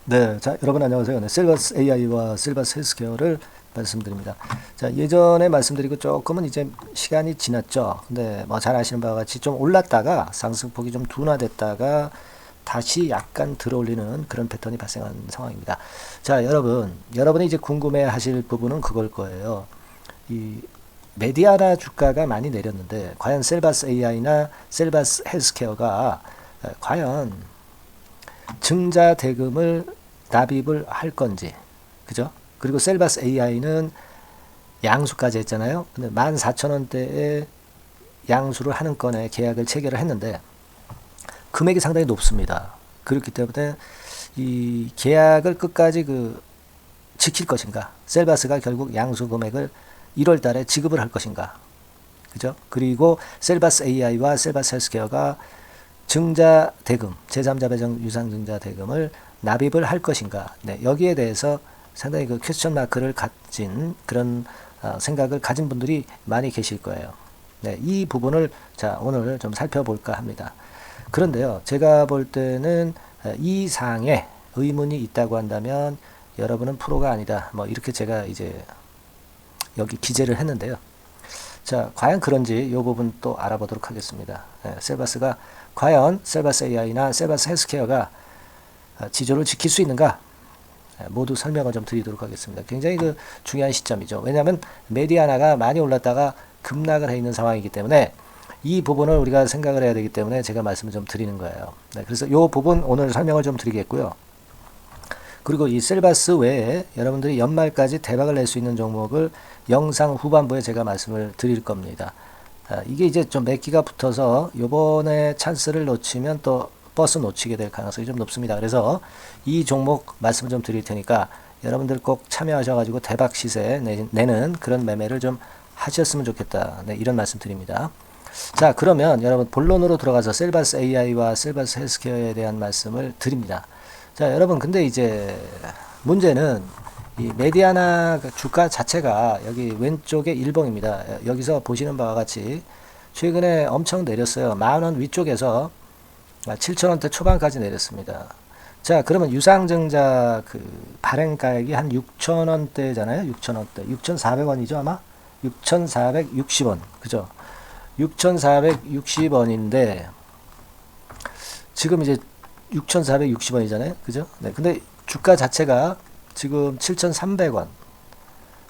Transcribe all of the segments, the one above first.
네, 자, 여러분 안녕하세요. 네, 셀바스 AI와 셀바스 헬스케어를 말씀드립니다. 자, 예전에 말씀드리고 조금은 이제 시간이 지났죠. 근데 뭐 잘 아시는 바와 같이 좀 올랐다가 상승폭이 좀 둔화됐다가 다시 약간 들어올리는 그런 패턴이 발생한 상황입니다. 자, 여러분이 이제 궁금해 하실 부분은 그걸 거예요. 이 메디아나 주가가 많이 내렸는데 과연 셀바스 AI나 셀바스 헬스케어가 과연 증자 대금을 납입을 할 건지, 그죠? 그리고 셀바스 AI는 양수까지 했잖아요. 근데 14,000원대에 양수를 하는 건에 계약을 체결을 했는데 금액이 상당히 높습니다. 그렇기 때문에 이 계약을 끝까지 지킬 것인가? 셀바스가 결국 양수 금액을 1월 달에 지급을 할 것인가? 그죠? 그리고 셀바스 AI와 셀바스 헬스케어가 증자 대금, 제3자 배정 유상 증자 대금을 납입을 할 것인가. 네, 여기에 대해서 상당히 퀘스천 마크를 가진 그런 생각을 가진 분들이 많이 계실 거예요. 네, 이 부분을 자, 오늘 좀 살펴볼까 합니다. 그런데요, 제가 볼 때는 이 사항에 의문이 있다고 한다면 여러분은 프로가 아니다. 뭐 이렇게 제가 이제 여기 기재를 했는데요. 자, 과연 그런지 이 부분 또 알아보도록 하겠습니다. 셀바스가 과연 셀바스 AI나 셀바스 헬스케어가 지조를 지킬 수 있는가? 모두 설명을 좀 드리도록 하겠습니다. 굉장히 중요한 시점이죠. 왜냐하면 메디아나가 많이 올랐다가 급락을 해 있는 상황이기 때문에 이 부분을 우리가 생각을 해야 되기 때문에 제가 말씀을 좀 드리는 거예요. 네, 그래서 이 부분 오늘 설명을 좀 드리겠고요. 그리고 이 셀바스 외에 여러분들이 연말까지 대박을 낼 수 있는 종목을 영상 후반부에 제가 말씀을 드릴 겁니다. 이게 이제 좀 몇 기가 붙어서 요번에 찬스를 놓치면 또 버스 놓치게 될 가능성이 좀 높습니다. 그래서 이 종목 말씀을 좀 드릴 테니까 여러분들 꼭 참여하셔가지고 대박 시세 내는 그런 매매를 좀 하셨으면 좋겠다. 네, 이런 말씀 드립니다. 자, 그러면 여러분 본론으로 들어가서 셀바스 AI와 셀바스 헬스케어에 대한 말씀을 드립니다. 자, 여러분 근데 이제 문제는 이 메디아나 주가 자체가 여기 왼쪽에 일봉입니다. 여기서 보시는 바와 같이 최근에 엄청 내렸어요. 10,000원 위쪽에서 7,000원대 초반까지 내렸습니다. 자, 그러면 유상증자 발행가액이 한 6,000원대잖아요. 6,000원대. 6,400원이죠, 아마? 6,460원. 그죠? 6,460원인데 지금 이제 6,460원이잖아요. 그죠? 네. 근데 주가 자체가 지금 7,300원.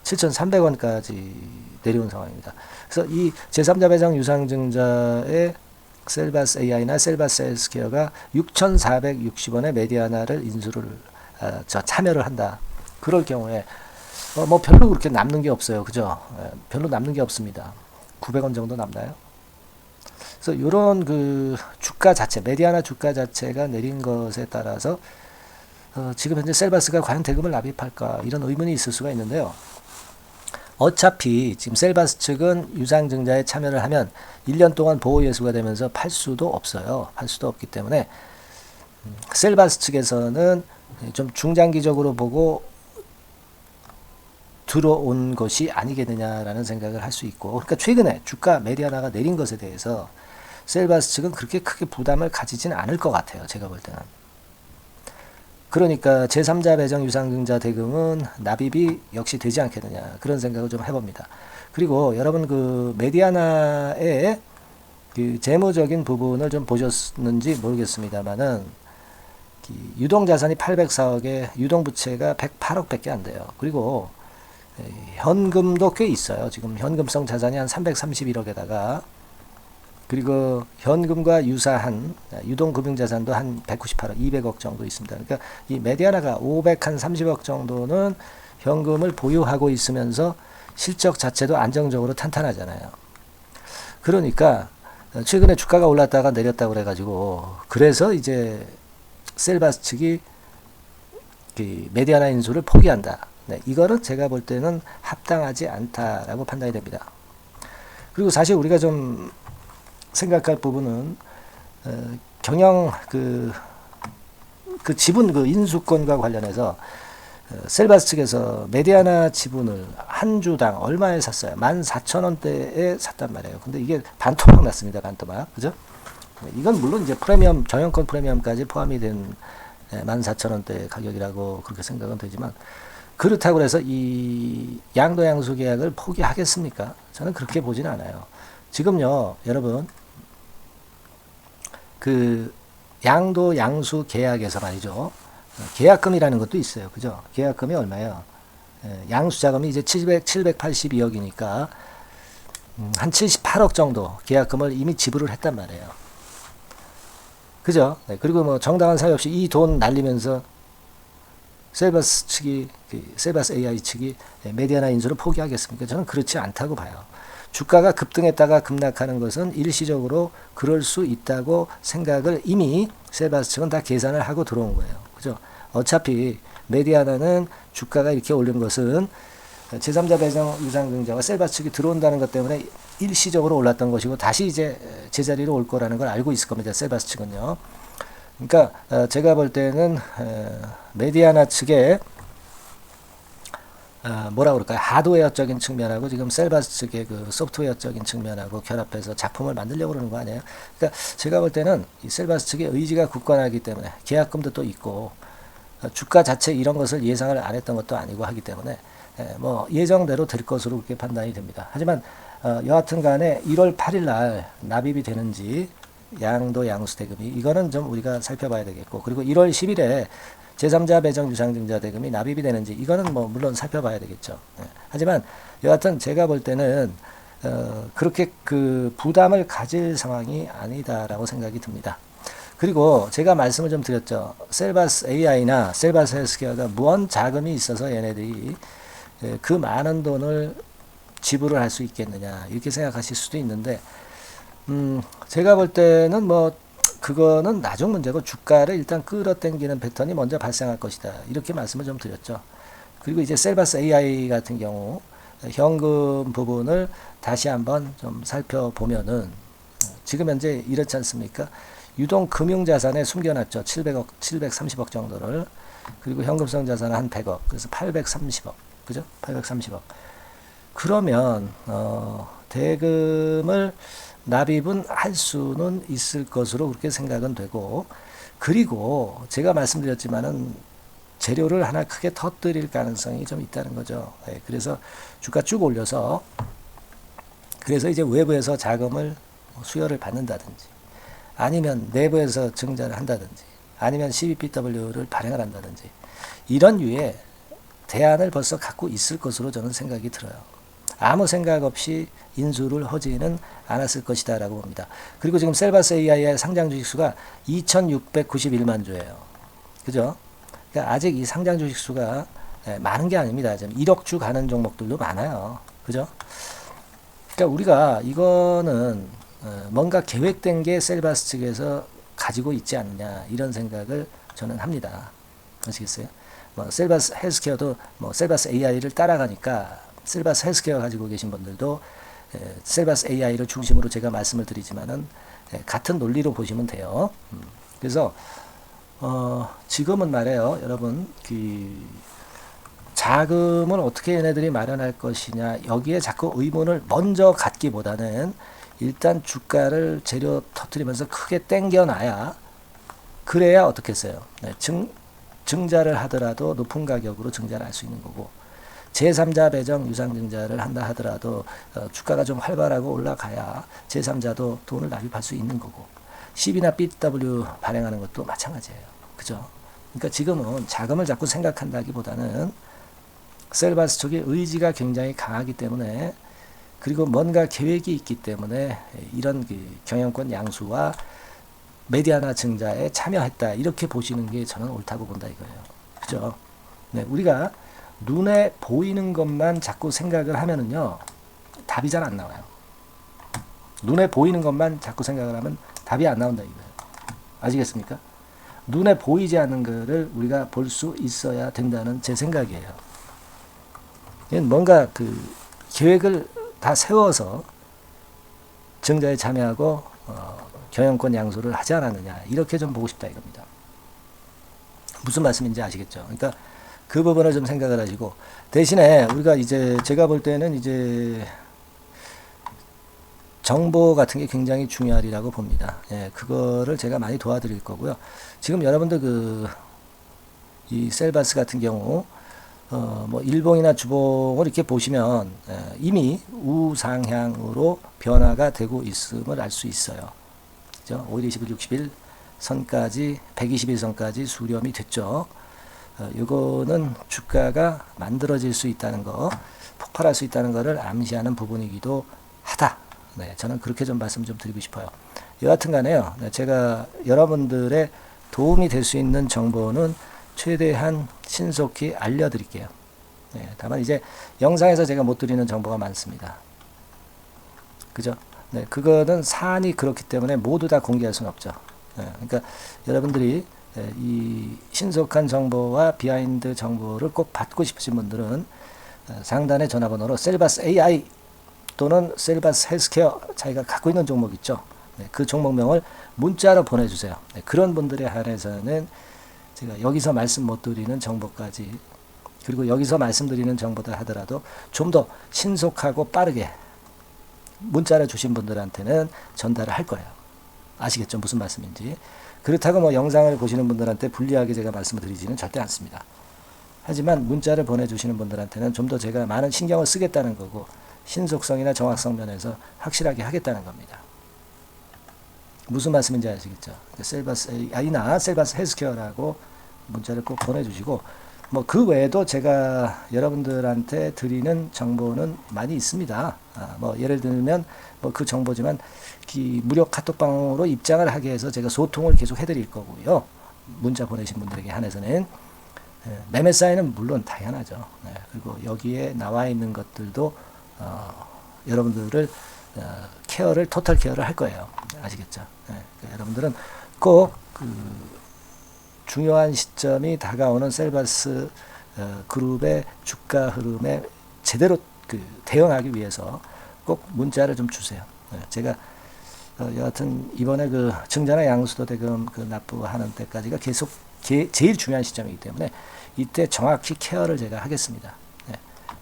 7,300원까지 내려온 상황입니다. 그래서 이 제3자 배당 유상증자의 셀바스 AI나 셀바스 헬스케어가 6,460원의 메디아나를 인수를 참여를 한다. 그럴 경우에 뭐 별로 그렇게 남는 게 없어요. 그죠? 별로 남는 게 없습니다. 900원 정도 남나요? 그래서 이런 주가 자체, 메디아나 주가 자체가 내린 것에 따라서 지금 현재 셀바스가 과연 대금을 납입할까 이런 의문이 있을 수가 있는데요. 어차피 지금 셀바스 측은 유상증자에 참여를 하면 1년 동안 보호예수가 되면서 팔 수도 없어요. 팔 수도 없기 때문에 셀바스 측에서는 좀 중장기적으로 보고 들어온 것이 아니겠느냐라는 생각을 할 수 있고, 그러니까 최근에 주가 메디아나가 내린 것에 대해서 셀바스 측은 그렇게 크게 부담을 가지지는 않을 것 같아요. 제가 볼 때는. 그러니까 제3자 배정 유상증자 대금은 납입이 역시 되지 않겠느냐 그런 생각을 좀 해봅니다. 그리고 여러분 메디아나의 재무적인 부분을 좀 보셨는지 모르겠습니다만은 유동자산이 804억에 유동부채가 108억 밖에 안 돼요. 그리고 현금도 꽤 있어요. 지금 현금성 자산이 한 331억에다가 그리고 현금과 유사한 유동금융자산도 한 198억, 200억 정도 있습니다. 그러니까 이 메디아나가 530억 정도는 현금을 보유하고 있으면서 실적 자체도 안정적으로 탄탄하잖아요. 그러니까 최근에 주가가 올랐다가 내렸다고 그래가지고 그래서 이제 셀바스 측이 메디아나 인수를 포기한다. 네, 이거는 제가 볼 때는 합당하지 않다라고 판단이 됩니다. 그리고 사실 우리가 좀 생각할 부분은 경영 지분 인수권과 관련해서 셀바스 측에서 메디아나 지분을 한 주당 얼마에 샀어요? 14,000원대에 샀단 말이에요. 근데 이게 반토막 났습니다. 반토막. 그죠? 이건 물론 이제 프리미엄, 정형권 프리미엄까지 포함이 된 14,000원대 가격이라고 그렇게 생각은 되지만 그렇다고 해서 이 양도 양수 계약을 포기하겠습니까? 저는 그렇게 보지는 않아요. 지금요, 여러분, 그 양도 양수 계약에서 말이죠. 계약금이라는 것도 있어요. 그죠? 계약금이 얼마예요? 양수 자금이 이제 782억이니까 한 78억 정도 계약금을 이미 지불을 했단 말이에요. 그죠? 네, 그리고 뭐 정당한 사유 없이 이 돈 날리면서 셀바스 측이, 셀바스 AI 측이 메디아나 인수를 포기하겠습니까? 저는 그렇지 않다고 봐요. 주가가 급등했다가 급락하는 것은 일시적으로 그럴 수 있다고 생각을 이미 셀바스 측은 다 계산을 하고 들어온 거예요. 그죠? 어차피 메디아나는 주가가 이렇게 오른 것은 제3자 배정 유상증자와 셀바스 측이 들어온다는 것 때문에 일시적으로 올랐던 것이고 다시 이제 제자리로 올 거라는 걸 알고 있을 겁니다. 셀바스 측은요. 그러니까 제가 볼 때는 메디아나 측에 뭐라 그럴까요? 하드웨어적인 측면하고 지금 셀바스 측의 그 소프트웨어적인 측면하고 결합해서 작품을 만들려고 그러는 거 아니에요? 그러니까 제가 볼 때는 이 셀바스 측의 의지가 굳건하기 때문에 계약금도 또 있고 주가 자체 이런 것을 예상을 안 했던 것도 아니고 하기 때문에 뭐 예정대로 될 것으로 그렇게 판단이 됩니다. 하지만 여하튼 간에 1월 8일 날 납입이 되는지 양도 양수 대금이 이거는 좀 우리가 살펴봐야 되겠고 그리고 1월 10일에 제3자 배정 유상증자 대금이 납입이 되는지 이거는 뭐 물론 살펴봐야 되겠죠. 하지만 여하튼 제가 볼 때는 그렇게 그 부담을 가질 상황이 아니다라고 생각이 듭니다. 그리고 제가 말씀을 좀 드렸죠. 셀바스 AI나 셀바스 헬스케어가 무언 자금이 있어서 얘네들이 그 많은 돈을 지불을 할 수 있겠느냐 이렇게 생각하실 수도 있는데 제가 볼 때는 뭐 그거는 나중 문제고 주가를 일단 끌어당기는 패턴이 먼저 발생할 것이다 이렇게 말씀을 좀 드렸죠. 그리고 이제 셀바스 AI 같은 경우 현금 부분을 다시 한번 좀 살펴보면은 지금 현재 이렇지 않습니까? 유동 금융자산에 숨겨놨죠. 700억, 730억 정도를. 그리고 현금성 자산은 한 100억. 그래서 830억. 그죠? 830억. 그러면, 대금을 납입은 할 수는 있을 것으로 그렇게 생각은 되고, 그리고 제가 말씀드렸지만은 재료를 하나 크게 터뜨릴 가능성이 좀 있다는 거죠. 네, 그래서 주가 쭉 올려서, 그래서 이제 외부에서 자금을 수여를 받는다든지, 아니면 내부에서 증자를 한다든지 아니면 CBPW를 발행을 한다든지 이런 유의 대안을 벌써 갖고 있을 것으로 저는 생각이 들어요. 아무 생각 없이 인수를 하지는 않았을 것이다 라고 봅니다. 그리고 지금 셀바스 AI의 상장 주식수가 2691만 주예요. 그죠? 그러니까 아직 이 상장 주식수가 많은 게 아닙니다. 지금 1억 주 가는 종목들도 많아요. 그죠? 그러니까 우리가 이거는 뭔가 계획된 게 셀바스 측에서 가지고 있지 않느냐 이런 생각을 저는 합니다. 아시겠어요? 뭐 셀바스 헬스케어도 뭐 셀바스 AI를 따라가니까 셀바스 헬스케어 가지고 계신 분들도 셀바스 AI를 중심으로 제가 말씀을 드리지만은 같은 논리로 보시면 돼요. 그래서 지금은 말이에요, 여러분 그 자금을 어떻게 얘네들이 마련할 것이냐 여기에 자꾸 의문을 먼저 갖기보다는 일단 주가를 재료 터뜨리면서 크게 땡겨놔야 그래야 어떻게 했어요? 네, 증자를 하더라도 높은 가격으로 증자를 할 수 있는 거고 제3자 배정 유상증자를 한다 하더라도 주가가 좀 활발하고 올라가야 제3자도 돈을 납입할 수 있는 거고 CB나 BW 발행하는 것도 마찬가지예요. 그죠? 그러니까 지금은 자금을 자꾸 생각한다기보다는 셀바스 쪽의 의지가 굉장히 강하기 때문에 그리고 뭔가 계획이 있기 때문에 이런 그 경영권 양수와 메디아나 증자에 참여했다 이렇게 보시는 게 저는 옳다고 본다 이거예요. 그죠? 네, 우리가 눈에 보이는 것만 자꾸 생각을 하면은요 답이 잘 안 나와요. 눈에 보이는 것만 자꾸 생각을 하면 답이 안 나온다 이거예요. 아시겠습니까? 눈에 보이지 않는 거를 우리가 볼 수 있어야 된다는 제 생각이에요. 뭔가 그 계획을 다 세워서 증자에 참여하고 경영권 양수를 하지 않았느냐 이렇게 좀 보고 싶다 이겁니다. 무슨 말씀인지 아시겠죠? 그러니까 그 부분을 좀 생각을 하시고 대신에 우리가 이제 제가 볼 때는 이제 정보 같은 게 굉장히 중요하리라고 봅니다. 예, 그거를 제가 많이 도와드릴 거고요. 지금 여러분들 그 이 셀바스 같은 경우 뭐 일봉이나 주봉을 이렇게 보시면 이미 우상향으로 변화가 되고 있음을 알 수 있어요. 그죠? 5일, 20일, 60일 선까지 120일 선까지 수렴이 됐죠. 이거는 주가가 만들어질 수 있다는 거, 폭발할 수 있다는 것을 암시하는 부분이기도 하다. 네, 저는 그렇게 좀 말씀 좀 드리고 싶어요. 여하튼 간에요. 네, 제가 여러분들의 도움이 될 수 있는 정보는 최대한 신속히 알려드릴게요. 네, 다만 이제 영상에서 제가 못 드리는 정보가 많습니다. 그죠? 네, 그거는 사안이 그렇기 때문에 모두 다 공개할 수는 없죠. 네, 그러니까 여러분들이 이 신속한 정보와 비하인드 정보를 꼭 받고 싶으신 분들은 상단의 전화번호로 셀바스 AI 또는 셀바스 헬스케어 자기가 갖고 있는 종목 있죠. 네, 그 종목명을 문자로 보내주세요. 네, 그런 분들에 한해서는 제가 여기서 말씀 못 드리는 정보까지, 그리고 여기서 말씀드리는 정보다 하더라도 좀 더 신속하고 빠르게 문자를 주신 분들한테는 전달을 할 거예요. 아시겠죠? 무슨 말씀인지. 그렇다고 뭐 영상을 보시는 분들한테 불리하게 제가 말씀을 드리지는 절대 않습니다. 하지만 문자를 보내주시는 분들한테는 좀 더 제가 많은 신경을 쓰겠다는 거고, 신속성이나 정확성 면에서 확실하게 하겠다는 겁니다. 무슨 말씀인지 아시겠죠? 셀바스 AI나 셀바스 헬스케어라고 문자를 꼭 보내주시고, 뭐 그 외에도 제가 여러분들한테 드리는 정보는 많이 있습니다. 뭐 예를 들면 뭐 그 정보지만 무료 카톡방으로 입장을 하게 해서 제가 소통을 계속 해드릴 거고요. 문자 보내신 분들에게 한해서는 매매 사인은 물론 당연하죠. 네, 그리고 여기에 나와 있는 것들도 여러분들을 케어를 토탈 케어를 할 거예요. 아시겠죠? 네, 그러니까 여러분들은 꼭 중요한 시점이 다가오는 셀바스 그룹의 주가 흐름에 제대로 대응하기 위해서 꼭 문자를 좀 주세요. 네, 제가 여하튼 이번에 증자나 양수도 대금 납부하는 때까지가 계속 제일 중요한 시점이기 때문에 이때 정확히 케어를 제가 하겠습니다. 네,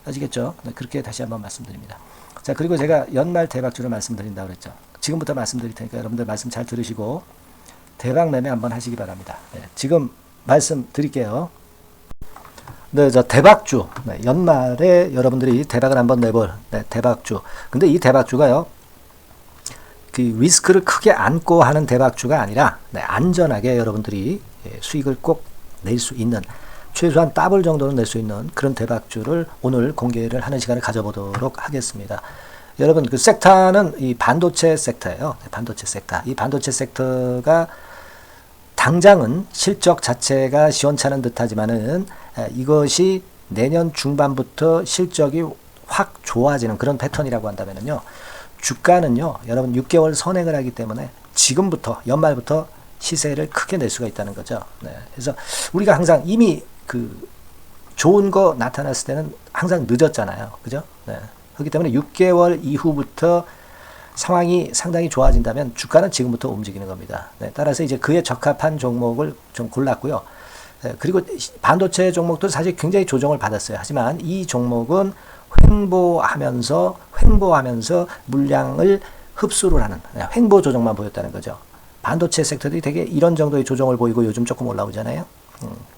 아시겠죠? 네, 그렇게 다시 한번 말씀드립니다. 자, 그리고 제가 연말 대박주를 말씀드린다고 그랬죠. 지금부터 말씀드릴 테니까 여러분들 말씀 잘 들으시고 대박 매매 한번 하시기 바랍니다. 네, 지금 말씀드릴게요. 네, 저 대박주. 네, 연말에 여러분들이 대박을 한번 내볼 대박주. 근데 이 대박주가요, 그 리스크를 크게 안고 하는 대박주가 아니라 안전하게 여러분들이 수익을 꼭 낼 수 있는, 최소한 더블 정도는 낼 수 있는 그런 대박주를 오늘 공개를 하는 시간을 가져보도록 하겠습니다. 여러분, 그 섹터는 이 반도체 섹터예요. 반도체 섹터. 이 반도체 섹터가 당장은 실적 자체가 시원찮은 듯하지만은 이것이 내년 중반부터 실적이 확 좋아지는 그런 패턴이라고 한다면요, 주가는요, 여러분 6개월 선행을 하기 때문에 지금부터 연말부터 시세를 크게 낼 수가 있다는 거죠. 네, 그래서 우리가 항상 이미 좋은 거 나타났을 때는 항상 늦었잖아요. 그죠? 네. 그렇기 때문에 6개월 이후부터 상황이 상당히 좋아진다면 주가는 지금부터 움직이는 겁니다. 네, 따라서 이제 그에 적합한 종목을 좀 골랐고요. 네, 그리고 반도체 종목도 사실 굉장히 조정을 받았어요. 하지만 이 종목은 횡보하면서 물량을 흡수를 하는 횡보 조정만 보였다는 거죠. 반도체 섹터들이 되게 이런 정도의 조정을 보이고 요즘 조금 올라오잖아요.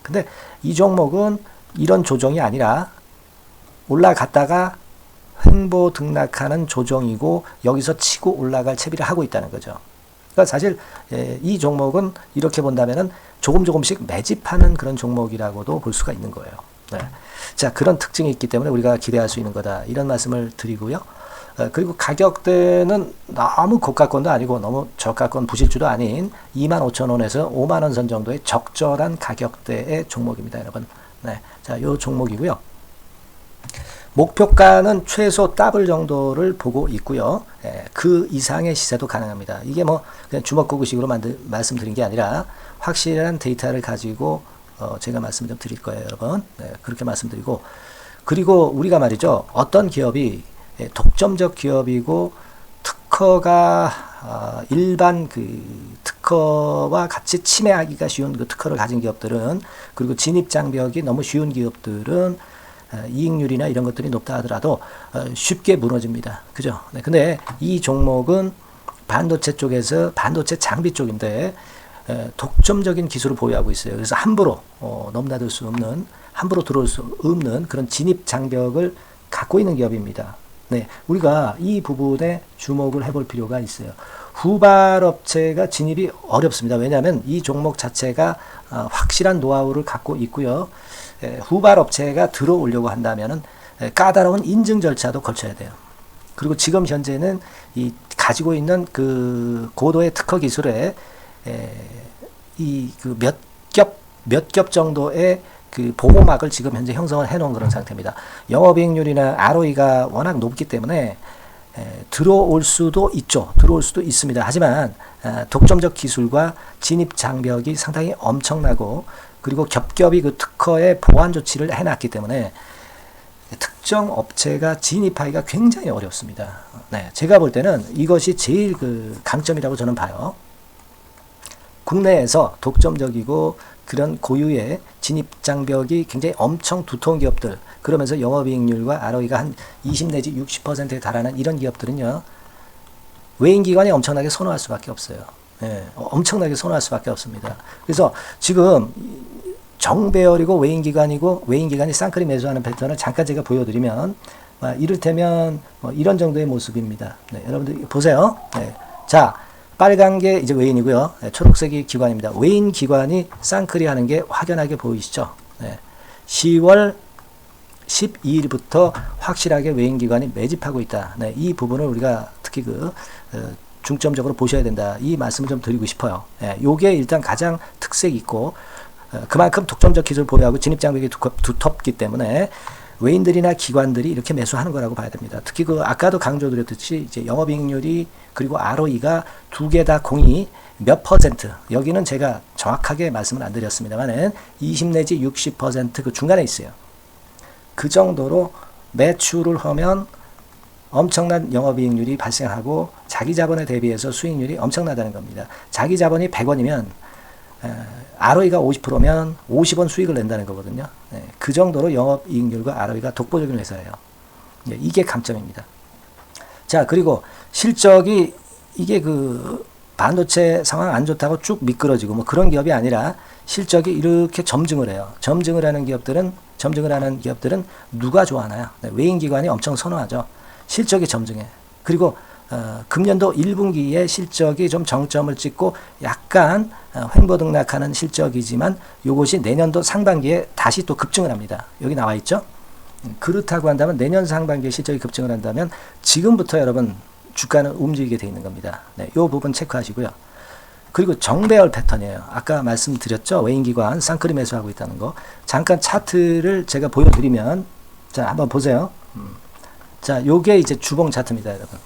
근데 이 종목은 이런 조정이 아니라 올라갔다가 횡보 등락하는 조정이고 여기서 치고 올라갈 채비를 하고 있다는 거죠. 그러니까 사실 이 종목은 이렇게 본다면은 조금씩 매집하는 그런 종목이라고도 볼 수가 있는 거예요. 네. 자, 그런 특징이 있기 때문에 우리가 기대할 수 있는 거다, 이런 말씀을 드리고요. 그리고 가격대는 너무 고가권도 아니고 너무 저가권 부실주도 아닌 25,000원에서 5만원 선 정도의 적절한 가격대의 종목입니다, 여러분. 네. 자, 요 종목이고요. 목표가는 최소 더블 정도를 보고 있고요. 그 이상의 시세도 가능합니다. 이게 뭐 그냥 주먹구구식으로 말씀드린 게 아니라 확실한 데이터를 가지고 제가 말씀 좀 드릴 거예요, 여러분. 네, 그렇게 말씀드리고, 그리고 우리가 말이죠, 어떤 기업이 독점적 기업이고 특허가 일반 특허와 같이 침해하기가 쉬운 특허를 가진 기업들은, 그리고 진입 장벽이 너무 쉬운 기업들은 이익률이나 이런 것들이 높다 하더라도 쉽게 무너집니다. 그죠? 네, 근데 이 종목은 반도체 쪽에서 반도체 장비 쪽인데 독점적인 기술을 보유하고 있어요. 그래서 함부로 넘나들 수 없는, 함부로 들어올 수 없는 그런 진입 장벽을 갖고 있는 기업입니다. 네, 우리가 이 부분에 주목을 해볼 필요가 있어요. 후발업체가 진입이 어렵습니다. 왜냐하면 이 종목 자체가 확실한 노하우를 갖고 있고요. 후발업체가 들어오려고 한다면은 까다로운 인증 절차도 거쳐야 돼요. 그리고 지금 현재는 이 가지고 있는 그 고도의 특허 기술에 이 그 몇 겹 정도의 그 보호막을 지금 현재 형성을 해놓은 그런 상태입니다. 영업이익률이나 ROE가 워낙 높기 때문에 들어올 수도 있죠. 들어올 수도 있습니다. 하지만 독점적 기술과 진입 장벽이 상당히 엄청나고, 그리고 겹겹이 그 특허의 보완 조치를 해놨기 때문에 특정 업체가 진입하기가 굉장히 어렵습니다. 네, 제가 볼 때는 이것이 제일 그 강점이라고 저는 봐요. 국내에서 독점적이고 그런 고유의 진입 장벽이 굉장히 엄청 두터운 기업들, 그러면서 영업이익률과 ROE가 한 20 내지 60%에 달하는 이런 기업들은요, 외인기관이 엄청나게 선호할 수밖에 없어요. 예, 엄청나게 선호할 수밖에 없습니다. 그래서 지금 정배열이고 외인기관이고, 외인기관이 쌍끌이 매수하는 패턴을 잠깐 제가 보여드리면, 이를테면 이런 정도의 모습입니다. 네, 여러분들 보세요. 네, 자, 빨간 게 이제 외인이고요. 네, 초록색이 기관입니다. 외인 기관이 쌍끌이 하는 게 확연하게 보이시죠? 네, 10월 12일부터 확실하게 외인 기관이 매집하고 있다. 네, 이 부분을 우리가 특히 중점적으로 보셔야 된다. 이 말씀을 좀 드리고 싶어요. 네, 요게 일단 가장 특색이 있고, 그만큼 독점적 기술을 보유하고 진입 장벽이 두텁기 때문에 외인들이나 기관들이 이렇게 매수하는 거라고 봐야 됩니다. 특히 아까도 강조드렸듯이 이제 영업이익률이 그리고 ROE가 두 개 다 공이 몇 퍼센트, 여기는 제가 정확하게 말씀을 안 드렸습니다만은 20 내지 60% 그 중간에 있어요. 그 정도로 매출을 하면 엄청난 영업이익률이 발생하고 자기 자본에 대비해서 수익률이 엄청나다는 겁니다. 자기 자본이 100원이면 ROE가 50%면 50원 수익을 낸다는 거거든요. 네, 그 정도로 영업이익률과 ROE가 독보적인 회사예요. 네, 이게 강점입니다. 자, 그리고 실적이 이게 그 반도체 상황 안 좋다고 쭉 미끄러지고 뭐 그런 기업이 아니라 실적이 이렇게 점증을 해요. 점증을 하는 기업들은 누가 좋아하나요? 네, 외인기관이 엄청 선호하죠. 실적이 점증해. 그리고 금년도 1분기에 실적이 좀 정점을 찍고 약간 횡보등락하는 실적이지만 이것이 내년도 상반기에 다시 또 급증을 합니다. 여기 나와 있죠? 그렇다고 한다면 내년 상반기에 실적이 급증을 한다면 지금부터 여러분 주가는 움직이게 되어 있는 겁니다. 네, 이 부분 체크하시고요. 그리고 정배열 패턴이에요. 아까 말씀드렸죠? 외인기관 쌍끌이 매수하고 있다는 거. 잠깐 차트를 제가 보여드리면, 자, 한번 보세요. 자, 요게 이제 주봉 차트입니다, 여러분.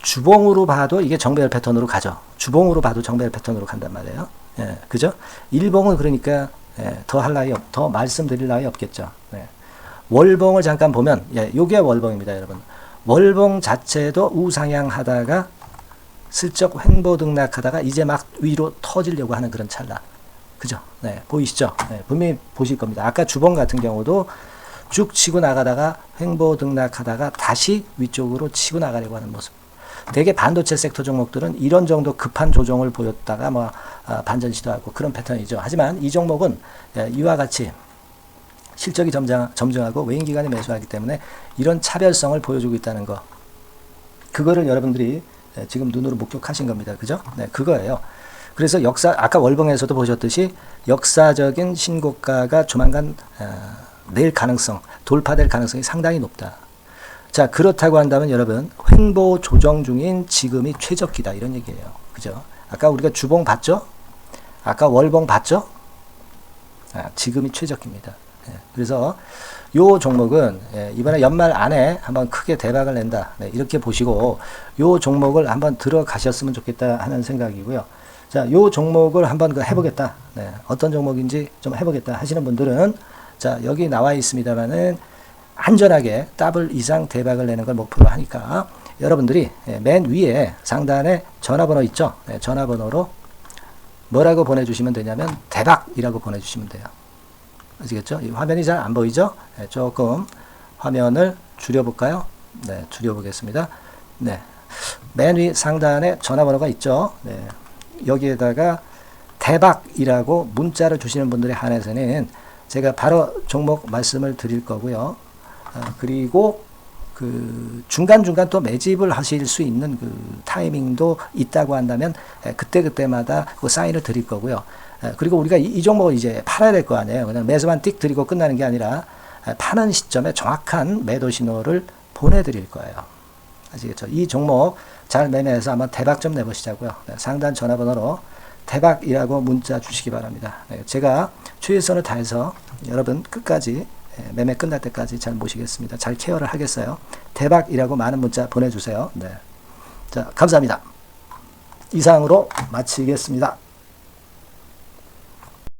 주봉으로 봐도 이게 정배열 패턴으로 가죠. 주봉으로 봐도 정배열 패턴으로 간단 말이에요. 예, 그죠? 일봉은 그러니까 더 말씀드릴 나위 없겠죠. 네. 월봉을 잠깐 보면, 요게 월봉입니다, 여러분. 월봉 자체도 우상향 하다가 슬쩍 횡보등락하다가 이제 막 위로 터지려고 하는 그런 찰나. 그죠? 네, 보이시죠? 네, 분명히 보실 겁니다. 아까 주봉 같은 경우도 쭉 치고 나가다가 횡보등락하다가 다시 위쪽으로 치고 나가려고 하는 모습. 대개 반도체 섹터 종목들은 이런 정도 급한 조정을 보였다가 반전 시도하고 그런 패턴이죠. 하지만 이 종목은 이와 같이 실적이 점증하고 외인기관이 매수하기 때문에 이런 차별성을 보여주고 있다는 거. 그거를 여러분들이 지금 눈으로 목격하신 겁니다. 그죠? 네, 그거예요. 그래서 아까 월봉에서도 보셨듯이 역사적인 신고가가 조만간 돌파될 가능성이 상당히 높다. 자, 그렇다고 한다면 여러분, 횡보 조정 중인 지금이 최적기다. 이런 얘기예요. 그죠? 아까 우리가 주봉 봤죠? 아까 월봉 봤죠? 지금이 최적기입니다. 그래서 요 종목은 이번에 연말 안에 한번 크게 대박을 낸다. 이렇게 보시고 요 종목을 한번 들어가셨으면 좋겠다 하는 생각이고요. 자, 요 종목을 한번 해보겠다. 어떤 종목인지 좀 해보겠다 하시는 분들은 자, 여기 나와 있습니다만은 안전하게 더블 이상 대박을 내는 걸 목표로 하니까 여러분들이 맨 위에 상단에 전화번호 있죠? 전화번호로 뭐라고 보내주시면 되냐면 대박이라고 보내주시면 돼요. 아시겠죠? 이 화면이 잘 안 보이죠? 조금 화면을 줄여볼까요? 네, 줄여보겠습니다. 네, 맨 위 상단에 전화번호가 있죠? 네, 여기에다가 대박이라고 문자를 주시는 분들에 한해서는 제가 바로 종목 말씀을 드릴 거고요. 그리고 그 중간중간 또 매집을 하실 수 있는 그 타이밍도 있다고 한다면 그때그때마다 그 사인을 드릴 거고요. 그리고 우리가 이 종목을 이제 팔아야 될 거 아니에요. 그냥 매수만 띡 드리고 끝나는 게 아니라 파는 시점에 정확한 매도 신호를 보내드릴 거예요. 아시겠죠? 이 종목 잘 매매해서 한번 대박 좀 내보시자고요. 상단 전화번호로 대박이라고 문자 주시기 바랍니다. 제가 최선을 다해서 여러분 끝까지 매매 끝날 때까지 잘 모시겠습니다. 잘 케어를 하겠어요. 대박이라고 많은 문자 보내주세요. 네. 자, 감사합니다. 이상으로 마치겠습니다.